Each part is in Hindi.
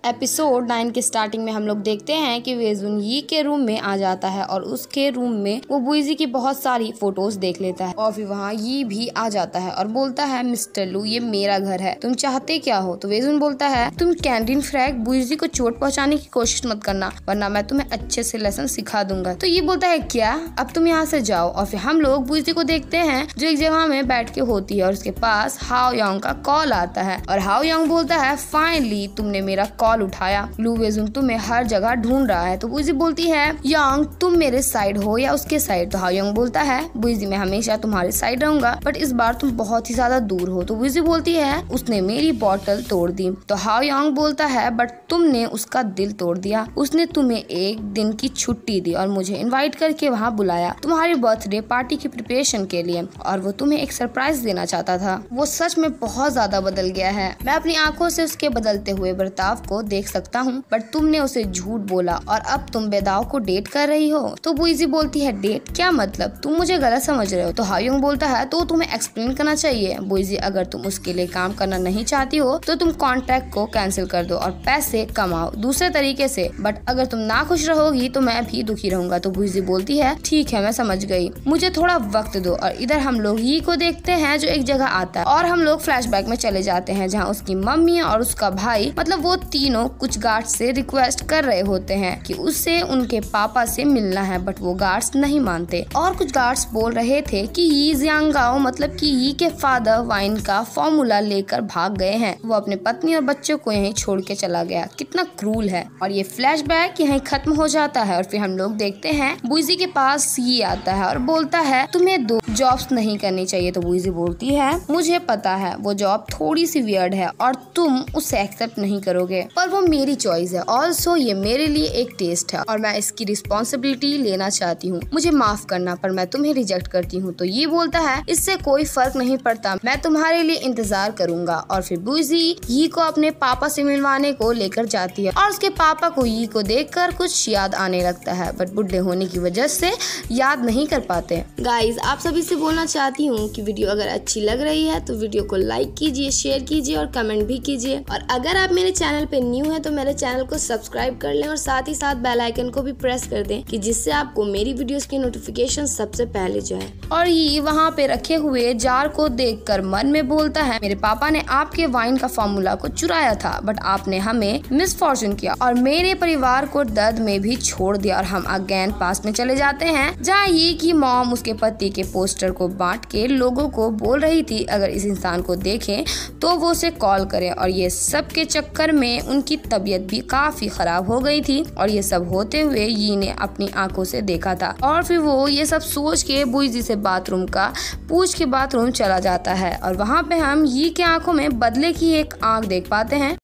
एपिसोड 9 के स्टार्टिंग में हम लोग देखते हैं कि वेजुन यी के रूम में आ जाता है और उसके रूम में वो बुइजी की बहुत सारी फोटोज देख लेता है और फिर वहाँ यी भी आ जाता है और बोलता है मिस्टर लू ये मेरा घर है, तुम चाहते क्या हो। तो वेजुन बोलता है तुम कैंडीन फ्रैग बुइजी को चोट पहुँचाने की कोशिश मत करना वरना मैं तुम्हें अच्छे से लेसन सिखा दूंगा। तो ये बोलता है क्या, अब तुम यहाँ से जाओ। और फिर हम लोग बुइजी को देखते हैं जो एक जगह में बैठ के होती है और उसके पास हाओ यांग का कॉल आता है और हाओ यांग बोलता है फाइनली तुमने मेरा कॉल उठाया, लू वेजुन तुम्हें हर जगह ढूंढ रहा है। तो बुइजी बोलती है यांग तुम मेरे साइड हो या उसके साइड। तो हाओ यांग बोलता है बुइजी मैं हमेशा तुम्हारे साइड रहूंगा बट इस बार तुम बहुत ही ज्यादा दूर हो। तो बुइजी बोलती है उसने मेरी बॉटल तोड़ दी। तो हाओ यांग बोलता है बट तुमने उसका दिल तोड़ दिया, उसने तुम्हें एक दिन की छुट्टी दी और मुझे इनवाइट करके वहाँ बुलाया तुम्हारी बर्थडे पार्टी की प्रिपरेशन के लिए और वो तुम्हें एक सरप्राइज देना चाहता था। वो सच में बहुत ज्यादा बदल गया है, मैं अपनी आंखों से उसके बदलते हुए बर्ताव को देख सकता हूँ बट तुमने उसे झूठ बोला और अब तुम बेदाव को डेट कर रही हो। तो बुइजी बोलती है डेट, क्या मतलब, तुम मुझे गलत समझ रहे हो। तो हाओ यांग बोलता है तो तुम्हें एक्सप्लेन करना चाहिए बुइजी, अगर तुम उसके लिए काम करना नहीं चाहती हो तो तुम कॉन्ट्रैक्ट को कैंसिल कर दो और पैसे कमाओ दूसरे तरीके से, बट अगर तुम ना खुश रहोगी तो मैं भी दुखी रहूंगा। तो बुइजी बोलती है ठीक है मैं समझ गई, मुझे थोड़ा वक्त दो। और इधर हम लोग यी को देखते हैं जो एक जगह आता है और हम लोग फ्लैशबैक में चले जाते हैं जहाँ उसकी मम्मी और उसका भाई मतलब वो तीनों कुछ गार्ड्स से रिक्वेस्ट कर रहे होते हैं कि उससे उनके पापा से मिलना है बट वो गार्ड्स नहीं मानते और कुछ गार्ड्स बोल रहे थे कि यी जियांगाओ मतलब कि यी के फादर वाइन का फॉर्मूला लेकर भाग गए हैं, वो अपने पत्नी और बच्चों को यहीं छोड़ के चला गया, कितना क्रूल है। और ये फ्लैशबैक यहीं खत्म हो जाता है और फिर हम लोग देखते हैं बुइजी के पास यी आता है और बोलता है तुम्हें दो जॉब्स नहीं करनी चाहिए। तो बुइजी बोलती है मुझे पता है वो जॉब थोड़ी सी वियर्ड है और तुम उसे एक्सेप्ट नहीं करोगे पर वो मेरी चॉइस है, ऑल्सो ये मेरे लिए एक टेस्ट है और मैं इसकी रिस्पॉन्सिबिलिटी लेना चाहती हूँ, मुझे माफ करना पर मैं तुम्हें रिजेक्ट करती हूँ। तो ये बोलता है इससे कोई फर्क नहीं पड़ता, मैं तुम्हारे लिए इंतजार करूंगा। और फिर बुइजी यी को अपने पापा से मिलवाने को लेकर जाती है और उसके पापा को यी को देखकर कुछ याद आने लगता है बट बुढ़े होने की वजह से याद नहीं कर पाते। गाइज आप सभी से बोलना चाहती हूँ कि वीडियो अगर अच्छी लग रही है तो वीडियो को लाइक कीजिए, शेयर कीजिए और कमेंट भी कीजिए और अगर आप मेरे चैनल पे न्यू है तो मेरे चैनल को सब्सक्राइब कर लें और साथ ही साथ बेल आइकन को भी प्रेस कर दें कि जिससे आपको मेरी वीडियोस की नोटिफिकेशन सबसे पहले जाए। और ये वहाँ पे रखे हुए जार को देखकर मन में बोलता है मेरे पापा ने आपके वाइन का फॉर्मूला को चुराया था बट आपने हमें मिसफॉर्चून किया और मेरे परिवार को दर्द में भी छोड़ दिया। और हम अगेन पास में चले जाते हैं जहाँ ये की मॉम उसके पति के पोस्टर को बांट के लोगों को बोल रही थी अगर इस इंसान को देखें तो वो उसे कॉल करें और ये सब के चक्कर में उनकी तबीयत भी काफी खराब हो गई थी और ये सब होते हुए यी ने अपनी आंखों से देखा था। और फिर वो ये सब सोच के बुइजी से बाथरूम का पूछ के बाथरूम चला जाता है और वहाँ पे हम यी के आंखों में बदले की एक आंख देख पाते हैं।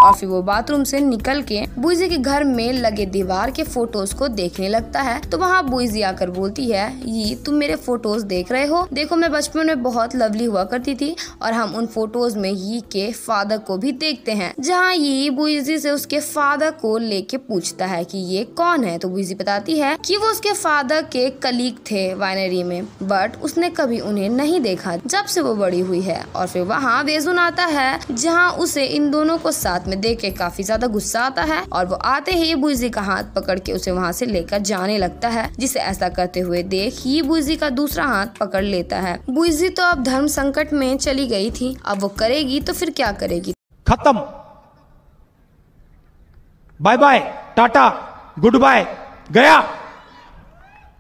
और फिर वो बाथरूम से निकल के बुइजी के घर में लगे दीवार के फोटोज को देखने लगता है। तो वहाँ बुइजी आकर बोलती है ये तुम मेरे फोटोज देख रहे हो, देखो मैं बचपन में बहुत लवली हुआ करती थी। और हम उन फोटोज में यी के फादर को भी देखते हैं जहाँ ये बुइजी से उसके फादर को लेके पूछता है कि ये कौन है। तो बुइजी बताती है कि वो उसके फादर के कलीग थे वाइनरी में बट उसने कभी उन्हें नहीं देखा जब से वो बड़ी हुई है। और फिर वहाँ वेजुन आता है जहाँ उसे इन दोनों को साथ देख के काफी ज्यादा गुस्सा आता है और वो आते ही बुइजी का हाथ पकड़ के उसे वहाँ से लेकर जाने लगता है, जिसे ऐसा करते हुए देख ही बुइजी का दूसरा हाथ पकड़ लेता है। बुइजी तो अब धर्म संकट में चली गई थी, अब वो करेगी तो फिर क्या करेगी। खत्म, बाय बाय, टाटा, गुड बाय, गया।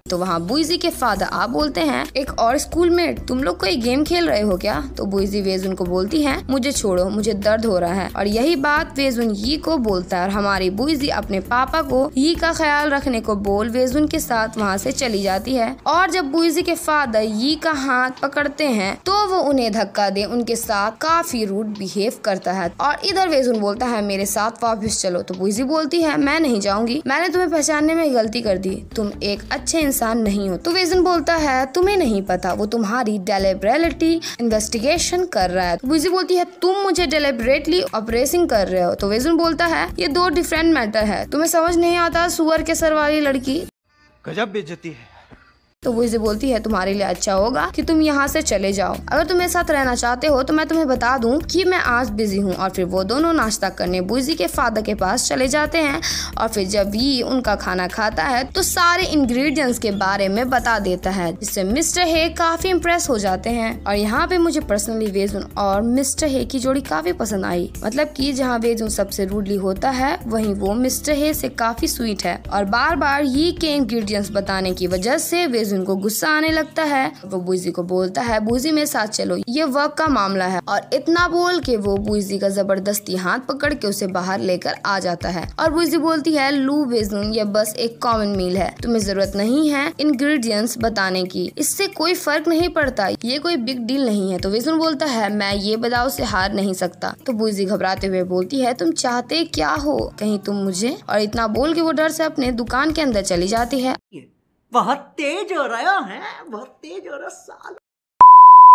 तो वहाँ बुइजी के फादर आप बोलते हैं एक और स्कूल में तुम लोग कोई गेम खेल रहे हो क्या। तो बुइजी वेजुन को बोलती है मुझे छोड़ो, मुझे दर्द हो रहा है। और यही बात वेजुन यी को बोलता है और हमारी बुइजी अपने पापा को यी का ख्याल रखने को बोल वेजुन के साथ वहाँ से चली जाती है। और जब बुइजी के फादर यी का हाथ पकड़ते हैं तो वो उन्हें धक्का दे उनके साथ काफी रूड बिहेव करता है। और इधर वेजुन बोलता है मेरे साथ वापस चलो। तो बुइजी बोलती है मैं नहीं जाऊंगी, मैंने तुम्हें पहचानने में गलती कर दी, तुम एक अच्छे इंसान नहीं हो। तो वेजुन बोलता है तुम्हें नहीं पता वो तुम्हारी डेलिबरेटली इन्वेस्टिगेशन कर रहा है। बुइजी बोलती है तुम मुझे डेलिबरेटली ऑपरेशन कर रहे हो। तो वेजुन बोलता है ये दो डिफरेंट मैटर है, तुम्हें समझ नहीं आता सुअर के सर वाली लड़की। गजब बेइज्जती है। तो बुइजी बोलती है तुम्हारे लिए अच्छा होगा कि तुम यहाँ से चले जाओ। अगर तुम मेरे साथ रहना चाहते हो तो मैं तुम्हें बता दूं कि मैं आज बिजी हूँ। और फिर वो दोनों नाश्ता करने बुइजी के फादर के पास चले जाते हैं। और फिर जब ये उनका खाना खाता है तो सारे इंग्रेडिएंट्स के बारे में बता देता है, जिससे मिस्टर हे काफी इम्प्रेस हो जाते हैं। और यहाँ पे मुझे पर्सनली वेजुन और मिस्टर हे की जोड़ी काफी पसंद आई। मतलब कि जहाँ वेजुन सबसे रूडली होता है वहीं वो मिस्टर हे से काफी स्वीट है। और बार बार ये के इंग्रेडिएंट्स बताने की वजह से वेजुन को गुस्सा आने लगता है। वो बुइजी को बोलता है बुइजी मेरे साथ चलो, ये वर्क का मामला है। और इतना बोल के वो बुइजी का जबरदस्ती हाथ पकड़ के उसे बाहर लेकर आ जाता है। और बुइजी बोलती है लू वेजुन ये बस एक कॉमन मील है, तुम्हें जरूरत नहीं है इंग्रेडिएंट्स बताने की, इससे कोई फर्क नहीं पड़ता, ये कोई बिग डील नहीं है। तो वेजुन बोलता है मैं ये बदाव से हार नहीं सकता। तो बुइजी घबराते हुए बोलती है तुम चाहते क्या हो, कहीं तुम मुझे। और इतना बोल के वो डर से अपने दुकान के अंदर चली जाती है। बहुत तेज हो रहा है, बहुत तेज हो रहा साल।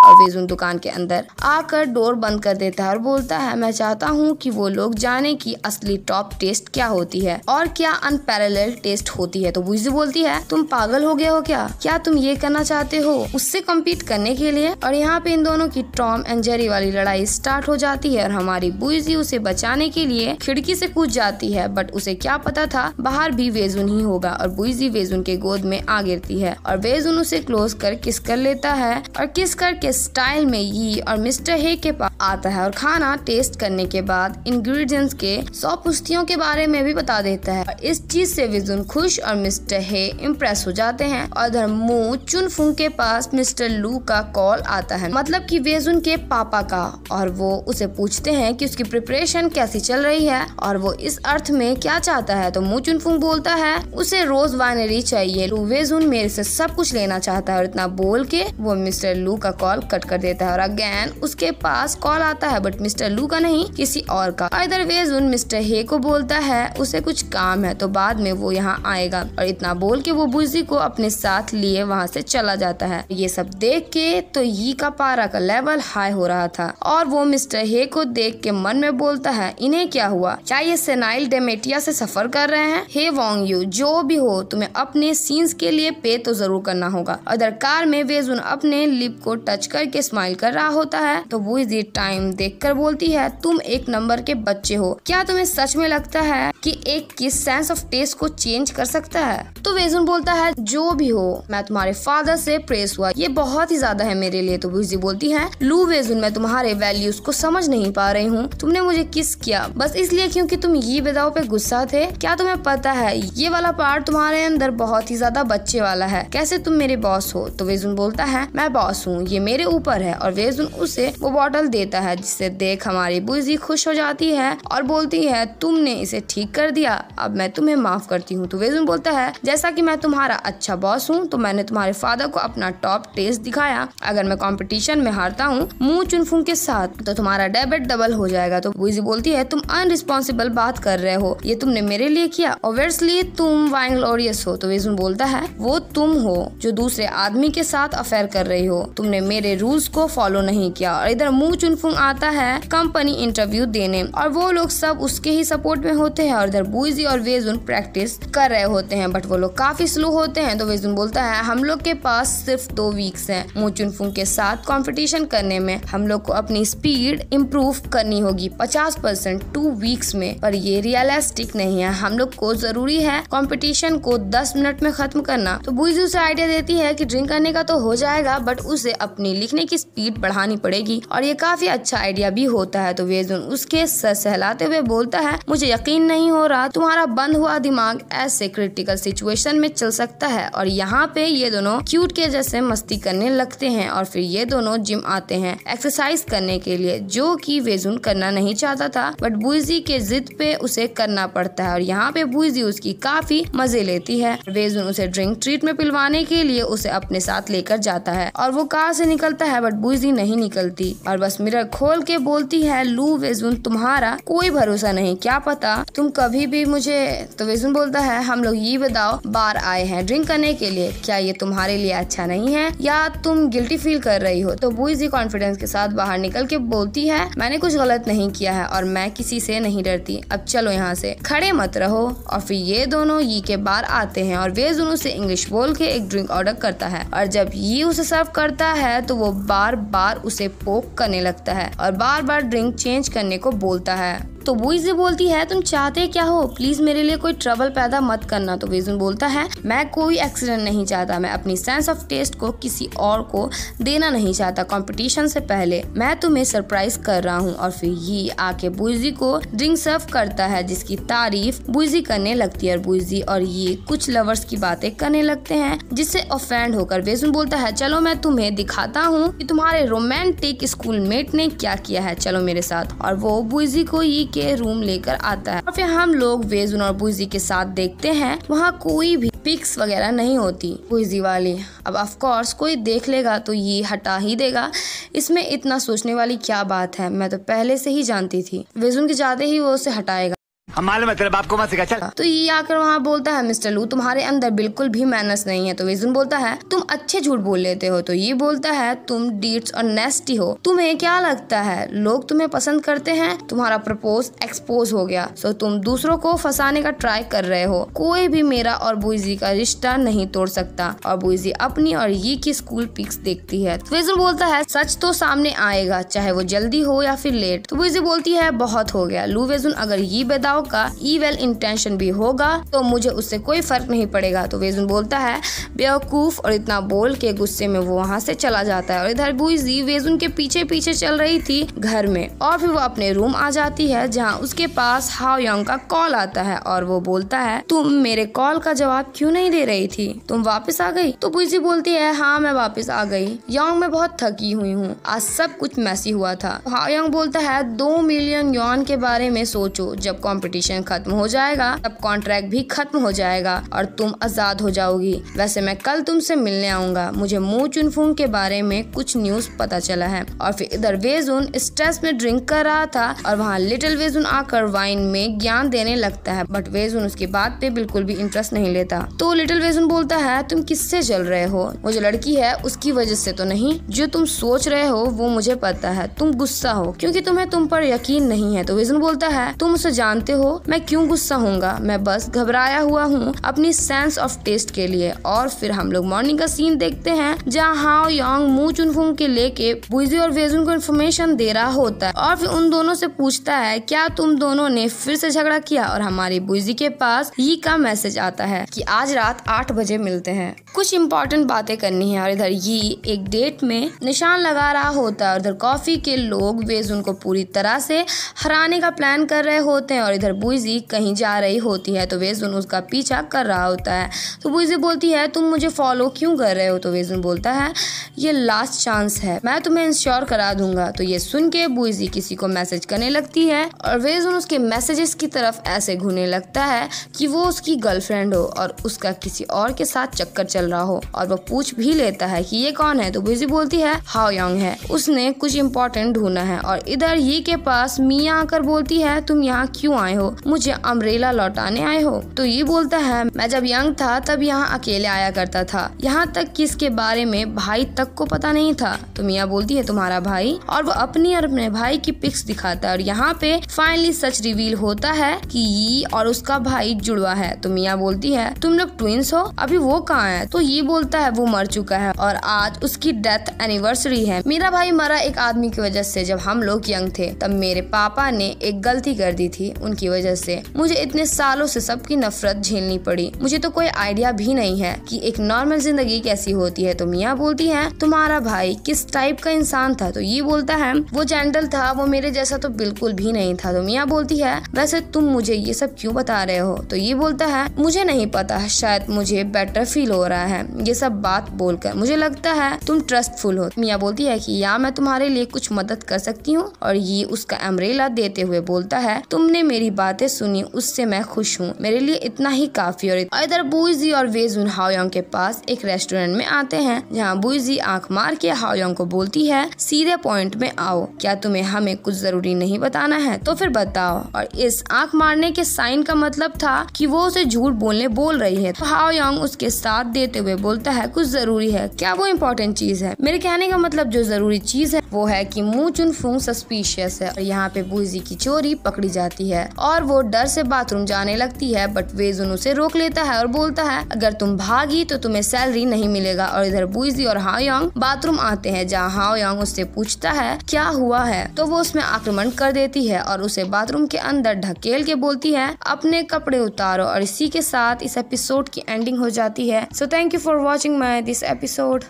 और वेजुन दुकान के अंदर आकर डोर बंद कर देता है और बोलता है मैं चाहता हूँ कि वो लोग जाने की असली टॉप टेस्ट क्या होती है और क्या अनपैरेलल टेस्ट होती है। तो बुइजी बोलती है तुम पागल हो गए हो क्या तुम ये करना चाहते हो उससे कम्पीट करने के लिए। और यहाँ पे इन दोनों की टॉम एंड जेरी वाली लड़ाई स्टार्ट हो जाती है और हमारी बुइजी उसे बचाने के लिए खिड़की से कूद जाती है। बट उसे क्या पता था बाहर भी वेजुन ही होगा। और बुइजी वेजुन के गोद में आ गिरती है और वेजुन उसे क्लोज कर किस कर लेता है। और किस करके स्टाइल में ये और मिस्टर हे के पास आता है और खाना टेस्ट करने के बाद इंग्रेडिएंट्स के 100 पुश्तियों के बारे में भी बता देता है। और इस चीज से वेजुन खुश और मिस्टर हे इम्प्रेस हो जाते हैं। और इधर मू चुनफुंग के पास मिस्टर लू का कॉल आता है, मतलब कि वेजुन के पापा का। और वो उसे पूछते हैं कि उसकी प्रिपरेशन कैसी चल रही है और वो इस अर्थ में क्या चाहता है। तो मू चुनफुंग बोलता है उसे रोज वाइनरी चाहिए, लू वेजुन मेरे से सब कुछ लेना चाहता है। और इतना बोल के वो मिस्टर लू का कॉल कट कर देता है। और अगेन उसके पास कॉल आता है बट मिस्टर लू का नहीं, किसी और का। और इधर वेजुन मिस्टर हे को बोलता है उसे कुछ काम है तो बाद में वो यहाँ आएगा। और इतना बोल के वो बुइजी को अपने साथ लिए वहाँ से चला जाता है। ये सब देख के तो यी का पारा का लेवल हाई हो रहा था और वो मिस्टर हे को देख के मन में बोलता है इन्हें क्या हुआ, क्या ये सेनाइल डेमेटिया से सफर कर रहे हैं। हे वोंग यू जो भी हो तुम्हें अपने सीन्स के लिए पे तो जरूर करना होगा। इधर कार में वेजुन अपने लिप को टच करके स्माइल कर रहा होता है तो बुइजी टाइम देखकर बोलती है तुम एक नंबर के बच्चे हो, क्या तुम्हें सच में लगता है कि एक किस सेंस ऑफ टेस्ट को चेंज कर सकता है। तो वेजुन बोलता है जो भी हो मैं तुम्हारे फादर से प्रेस हुआ, ये बहुत ही ज्यादा है मेरे लिए। तो बुइजी बोलती है लू वेजुन मैं तुम्हारे वैल्यूज को समझ नहीं पा रही हूँ, तुमने मुझे किस किया बस इसलिए क्योंकि तुम ये बेदाव पे गुस्सा थे। क्या तुम्हें पता है ये वाला पार्ट तुम्हारे अंदर बहुत ही ज्यादा बच्चे वाला है, कैसे तुम मेरे बॉस हो। तो वेजुन बोलता है मैं बॉस हूँ, ये मेरे ऊपर है। और वेजुन उसे वो बॉटल देता है जिसे देख हमारी बुइजी खुश हो जाती है और बोलती है तुमने इसे ठीक कर दिया, अब मैं तुम्हें माफ करती हूँ। तो वेजुन बोलता है जैसा कि मैं तुम्हारा अच्छा बॉस हूँ तो मैंने तुम्हारे फादर को अपना टॉप टेस्ट दिखाया, अगर मैं कंपटीशन में हारता हूँ मू चुनफुंग के साथ तो तुम्हारा डेबिट डबल हो जाएगा। तो बुइजी बोलती है तुम अनरिस्पॉन्सिबल बात कर रहे हो, ये तुमने मेरे लिए किया, ऑब्वियसली तुम वाइंग्लोरियस हो। तो वेजुन बोलता है वो तुम हो जो दूसरे आदमी के साथ अफेयर कर रही हो, तुमने मेरे रूल्स को फॉलो नहीं किया। और इधर मू चुनफुंग आता है कंपनी इंटरव्यू देने और वो लोग सब उसके ही सपोर्ट में होते हैं। और इधर बुइजी और वेजुन प्रैक्टिस कर रहे होते हैं बट वो लोग काफी स्लो होते हैं। तो वेजुन बोलता है हम लोग के पास सिर्फ 2 वीक्स हैं मू चुनफुंग के साथ कंपटीशन करने में, हम लोग को अपनी स्पीड इम्प्रूव करनी होगी 50% 2 वीक्स में, पर ये रियलिस्टिक नहीं है, हम लोग को जरूरी है कंपटीशन को 10 मिनट में खत्म करना। तो बुइजी उसे आइडिया देती है कि ड्रिंक करने का तो हो जाएगा बट उसे अपनी लिखने की स्पीड बढ़ानी पड़ेगी और ये काफी अच्छा आइडिया भी होता है। तो वेजुन उसके सर सहलाते हुए बोलता है मुझे यकीन नहीं हो रहा तुम्हारा बंद हुआ दिमाग ऐसे क्रिटिकल सिचुएशन में चल सकता है। और यहाँ पे ये दोनों क्यूट के जैसे मस्ती करने लगते हैं और फिर ये दोनों जिम आते हैं एक्सरसाइज करने के लिए, जो कि वेजुन करना नहीं चाहता था बट बुइजी के जिद पे उसे करना पड़ता है। और यहाँ पे बुइजी उसकी काफी मजे लेती है। वेजुन उसे ड्रिंक ट्रीट में पिलवाने के लिए उसे अपने साथ लेकर जाता है और वो कार से निकल निकलता है बट बुइजी नहीं निकलती और बस मिरर खोल के बोलती है लू वेजुन तुम्हारा कोई भरोसा नहीं, क्या पता तुम कभी भी मुझे। तो वेजुन बोलता है हम लोग ये बताओ बार आए हैं ड्रिंक करने के लिए, क्या ये तुम्हारे लिए अच्छा नहीं है या तुम गिल्टी फील कर रही हो। तो बुइजी कॉन्फिडेंस के साथ बाहर निकल के बोलती है मैंने कुछ गलत नहीं किया है और मैं किसी से नहीं डरती, अब चलो यहाँ से खड़े मत रहो। और फिर ये दोनों यी के बार आते हैं और वेजुन उसे इंग्लिश बोल के एक ड्रिंक ऑर्डर करता है और जब ये उसे सर्व करता है तो वो बार बार उसे पोक करने लगता है और बार बार ड्रिंक चेंज करने को बोलता है। तो बुइजी बोलती है तुम चाहते क्या हो, प्लीज मेरे लिए कोई ट्रबल पैदा मत करना। तो वेजुन बोलता है मैं कोई एक्सीडेंट नहीं चाहता, मैं अपनी सेंस ऑफ टेस्ट को किसी और को देना नहीं चाहता, कंपटीशन से पहले मैं तुम्हें सरप्राइज कर रहा हूँ। और फिर ये आके बुइजी को ड्रिंक सर्व करता है जिसकी तारीफ बुइजी करने लगती है और बुइजी और ये कुछ लवर्स की बातें करने लगते हैं जिससे ऑफेंड होकर वेजुन बोलता है चलो मैं तुम्हें दिखाता हूँ कि तुम्हारे रोमांटिक स्कूलमेट ने क्या किया है, चलो मेरे साथ। और वो बुइजी को ये के रूम लेकर आता है और फिर हम लोग वेजुन और बुइजी के साथ देखते हैं वहाँ कोई भी पिक्स वगैरह नहीं होती बुइजी वाली। अब ऑफ कोर्स कोई देख लेगा तो ये हटा ही देगा, इसमें इतना सोचने वाली क्या बात है, मैं तो पहले से ही जानती थी। वेजुन के जाते ही वो उसे हटाएगा। मालूम है तेरे बाप को मत सिखा चल। तो ये आकर वहाँ बोलता है मिस्टर लू तुम्हारे अंदर बिल्कुल भी मैनर्स नहीं है। तो वेजुन बोलता है तुम अच्छे झूठ बोल लेते हो। तो ये बोलता है तुम डीट्स और नेस्टी हो, तुम्हें क्या लगता है लोग तुम्हें पसंद करते हैं, तुम्हारा प्रपोज एक्सपोज हो गया, सो तुम दूसरों को फंसाने का ट्राई कर रहे हो, कोई भी मेरा और बुइजी का रिश्ता नहीं तोड़ सकता। और बुइजी अपनी और ये की स्कूल पिक्स देखती है। तो वेजुन बोलता है सच तो सामने आएगा चाहे वो जल्दी हो या फिर लेट। तो बुइजी बोलती है बहुत हो गया लू वेजुन, अगर ये बेदाव का ईवेल इंटेंशन भी होगा तो मुझे उससे कोई फर्क नहीं पड़ेगा। तो वेजुन बोलता है बेवकूफ और इतना बोल के गुस्से में वो वहाँ से चला जाता है। और इधर बुइजी वेजुन के पीछे पीछे चल रही थी घर में और फिर वो अपने रूम आ जाती है जहाँ उसके पास हाओ यंग का कॉल आता है और वो बोलता है तुम मेरे कॉल का जवाब क्यों नहीं दे रही थी, तुम वापस आ गई। तो बुइजी बोलती है हाँ मैं वापस आ गई यंग, मैं बहुत थकी हुई हूँ, आज सब कुछ मैसी हुआ था। हाओ यंग बोलता है 2 मिलियन युआन के बारे में सोचो, जब कंपटीशन खत्म हो जाएगा तब कॉन्ट्रैक्ट भी खत्म हो जाएगा और तुम आजाद हो जाओगी। वैसे मैं कल तुमसे मिलने आऊंगा, मुझे मू चुनफुंग के बारे में कुछ न्यूज पता चला है। और फिर इधर वेजुन स्ट्रेस में ड्रिंक कर रहा था और वहाँ लिटिल वेजुन आकर वाइन में ज्ञान देने लगता है बट वेजुन उसकी बात पे बिल्कुल भी इंटरेस्ट नहीं लेता। तो लिटिल वेजुन बोलता है तुम किससे जल रहे हो, वो जो लड़की है उसकी वजह से तो नहीं, जो तुम सोच रहे हो वो मुझे पता है, तुम गुस्सा हो क्योंकि तुम्हें तुम पर यकीन नहीं है। तो वेजुन बोलता है तुम उसे जानते हो, मैं क्यों गुस्सा होऊंगा, मैं बस घबराया हुआ हूँ अपनी सेंस ऑफ टेस्ट के लिए। और फिर हम लोग मॉर्निंग का सीन देखते हैं जहाँ हाओ यंग मू चुनफुंग के लेके बुइजी और वेजुन को इन्फॉर्मेशन दे रहा होता है और फिर उन दोनों से पूछता है क्या तुम दोनों ने फिर से झगड़ा किया। और हमारी बुइजी के पास ये का मैसेज आता है कि आज रात 8 बजे मिलते हैं, कुछ इम्पोर्टेंट बातें करनी है। और इधर ये एक डेट में निशान लगा रहा होता है और इधर कॉफी के लोग वेजुन को पूरी तरह से हराने का प्लान कर रहे होते हैं और इधर बुइजी कहीं जा रही होती है तो वेजुन उसका पीछा कर रहा होता है। तो बुइजी बोलती है तुम मुझे फॉलो क्यों कर रहे हो। तो वेजुन बोलता है ये लास्ट चांस है, मैं तुम्हें इंश्योर करा दूंगा। तो ये सुन के बुइजी किसी को मैसेज करने लगती है और वेजुन उसके मैसेजेस की तरफ ऐसे घूमने लगता है कि वो उसकी गर्लफ्रेंड हो और उसका किसी और के साथ चक्कर चल रहा हो। और वो पूछ भी लेता है कि ये कौन है। तो बुइजी बोलती है हाओ यंग है, उसने कुछ इम्पोर्टेंट ढूंढना है। और इधर ये के पास मिया आकर बोलती है तुम यहाँ क्यों आए हो, मुझे अम्ब्रेला लौटाने आए हो। तो ये बोलता है मैं जब यंग था तब यहाँ अकेले आया करता था, यहाँ तक कि इसके बारे में भाई तक को पता नहीं था। तो मिया बोलती है तुम्हारा भाई, और वो अपनी और अपने भाई की पिक्स दिखाता है और यहाँ पे फाइनली सच रिवील होता है कि ये और उसका भाई जुड़वा है। तो मिया बोलती है तुम लोग ट्विंस हो, अभी वो कहाँ है। तो ये बोलता है वो मर चुका है और आज उसकी डेथ एनिवर्सरी है। मेरा भाई मरा एक आदमी की वजह से, जब हम लोग यंग थे तब मेरे पापा ने एक गलती कर दी थी, उनकी वजह से मुझे इतने सालों से सबकी नफरत झेलनी पड़ी, मुझे तो कोई आइडिया भी नहीं है कि एक नॉर्मल जिंदगी कैसी होती है। तो मिया बोलती है तुम्हारा भाई किस टाइप का इंसान था। तो ये बोलता है वो जेंटल था, वो मेरे जैसा तो बिल्कुल भी नहीं था। तो मिया बोलती है वैसे तुम मुझे ये सब क्यों बता रहे हो। तो ये बोलता है मुझे नहीं पता, शायद मुझे बेटर फील हो रहा है ये सब बात बोलकर, मुझे लगता है तुम ट्रस्टफुल हो। मिया बोलती है कि या मैं तुम्हारे लिए कुछ मदद कर सकती हूँ। और ये उसका अम्ब्रेला देते हुए बोलता है तुमने मेरी बातें सुनी उससे मैं खुश हूँ, मेरे लिए इतना ही काफी। और इधर बुइजी और वेजुन हाओयांग के पास एक रेस्टोरेंट में आते हैं, जहाँ बुइजी आंख मार के हाओयांग को बोलती है सीधे पॉइंट में आओ, क्या तुम्हें हमें कुछ जरूरी नहीं बताना है तो फिर बताओ। और इस आंख मारने के साइन का मतलब था कि वो उसे झूठ बोल रही है। तो हाओयांग उसके साथ देते हुए बोलता है कुछ जरूरी है क्या, वो इम्पोर्टेंट चीज है। मेरे कहने का मतलब जो जरूरी चीज है वो है कि मू चुनफुंग सस्पिशियस है। और यहाँ पे बुइजी की चोरी पकड़ी जाती है और वो डर से बाथरूम जाने लगती है, बट वेजुन उसे रोक लेता है और बोलता है अगर तुम भागी तो तुम्हें सैलरी नहीं मिलेगा। और इधर बुइजी और हाओयांग बाथरूम आते हैं, जहाँ हाओयांग उससे पूछता है क्या हुआ है, तो वो उसमें आक्रमण कर देती है और उसे बाथरूम के अंदर ढकेल के बोलती है अपने कपड़े उतारो। और इसी के साथ इस एपिसोड की एंडिंग हो जाती है। So thank you for watching my this episode.